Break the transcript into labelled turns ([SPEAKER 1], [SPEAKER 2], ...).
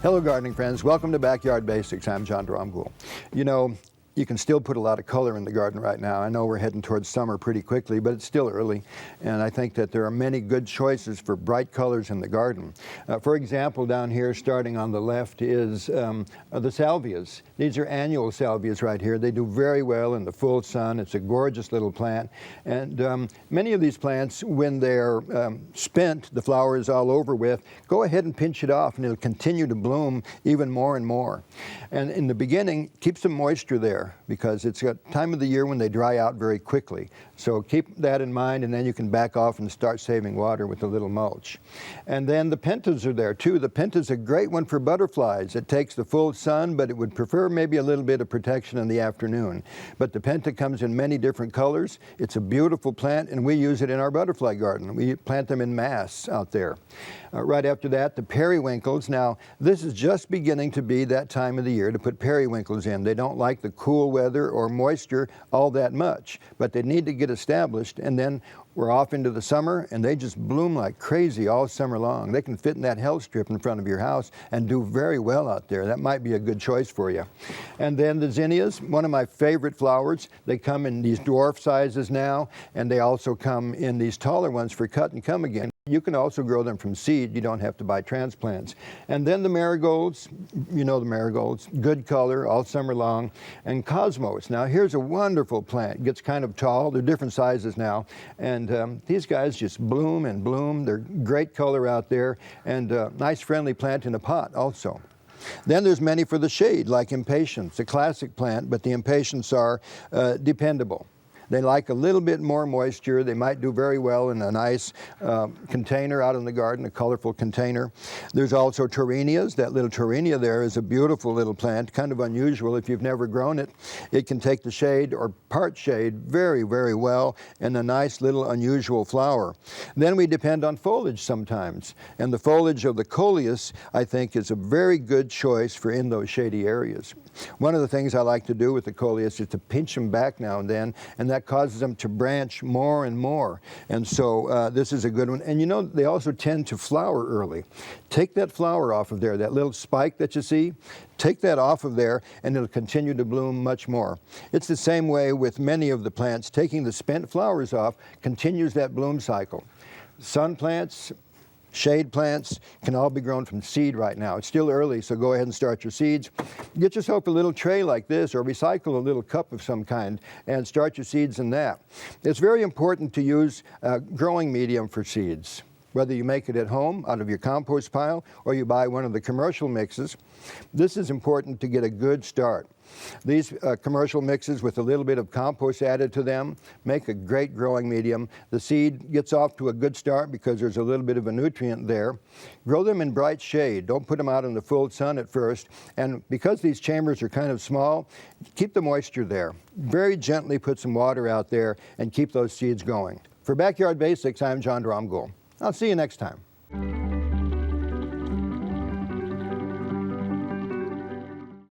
[SPEAKER 1] Hello gardening friends, welcome to Backyard Basics. I'm John Dromgoole. You know, you can still put a lot of color in the garden right now. I know we're heading towards summer pretty quickly, but it's still early, and I think that there are many good choices for bright colors in the garden. For example, down here, starting on the left, is the salvias. These are annual salvias right here. They do very well in the full sun. It's a gorgeous little plant, and many of these plants, when they're spent, the flower is all over with, go ahead and pinch it off, and it'll continue to bloom even more and more. And in the beginning, keep some moisture there, because it's a time of the year when they dry out very quickly. So keep that in mind, and then you can back off and start saving water with a little mulch. And then the pentas are there too. The penta's a great one for butterflies. It takes the full sun, but it would prefer maybe a little bit of protection in the afternoon. But the penta comes in many different colors. It's a beautiful plant, and we use it in our butterfly garden. We plant them in mass out there. Right after that, the periwinkles. Now, this is just beginning to be that time of the year to put periwinkles in. They don't like the cool weather or moisture all that much, but they need to get established, and then we're off into the summer, and they just bloom like crazy all summer long. They can fit in that health strip in front of your house and do very well out there. That might be a good choice for you. And then the zinnias, one of my favorite flowers. They come in these dwarf sizes now, and they also come in these taller ones for cut and come again. You can also grow them from seed. You don't have to buy transplants. And then the marigolds, you know the marigolds, good color all summer long. And cosmos. Now here's a wonderful plant. It gets kind of tall. They're different sizes now. And these guys just bloom and bloom. They're great color out there, and nice friendly plant in a pot also. Then there's many for the shade, like impatiens, a classic plant, but the impatiens are dependable. They like a little bit more moisture. They might do very well in a nice container out in the garden, a colorful container. There's also torinias. That little torinia there is a beautiful little plant, kind of unusual if you've never grown it. It can take the shade or part shade very, very well, and a nice little unusual flower. Then we depend on foliage sometimes, and the foliage of the coleus, I think, is a very good choice for in those shady areas. One of the things I like to do with the coleus is to pinch them back now and then, and that causes them to branch more and more. And so this is a good one. And you know, they also tend to flower early. Take that flower off of there, that little spike that you see, take that off of there, and it'll continue to bloom much more. It's the same way with many of the plants. Taking the spent flowers off continues that bloom cycle. Sun plants, shade plants can all be grown from seed right now. It's still early, so go ahead and start your seeds. Get yourself a little tray like this, or recycle a little cup of some kind, and start your seeds in that. It's very important to use growing medium for seeds. Whether you make it at home out of your compost pile, or you buy one of the commercial mixes, this is important to get a good start. These commercial mixes with a little bit of compost added to them make a great growing medium. The seed gets off to a good start because there's a little bit of a nutrient there. Grow them in bright shade. Don't put them out in the full sun at first. And because these chambers are kind of small, keep the moisture there. Very gently put some water out there and keep those seeds going. For Backyard Basics, I'm John Dromgoole. I'll see you next time.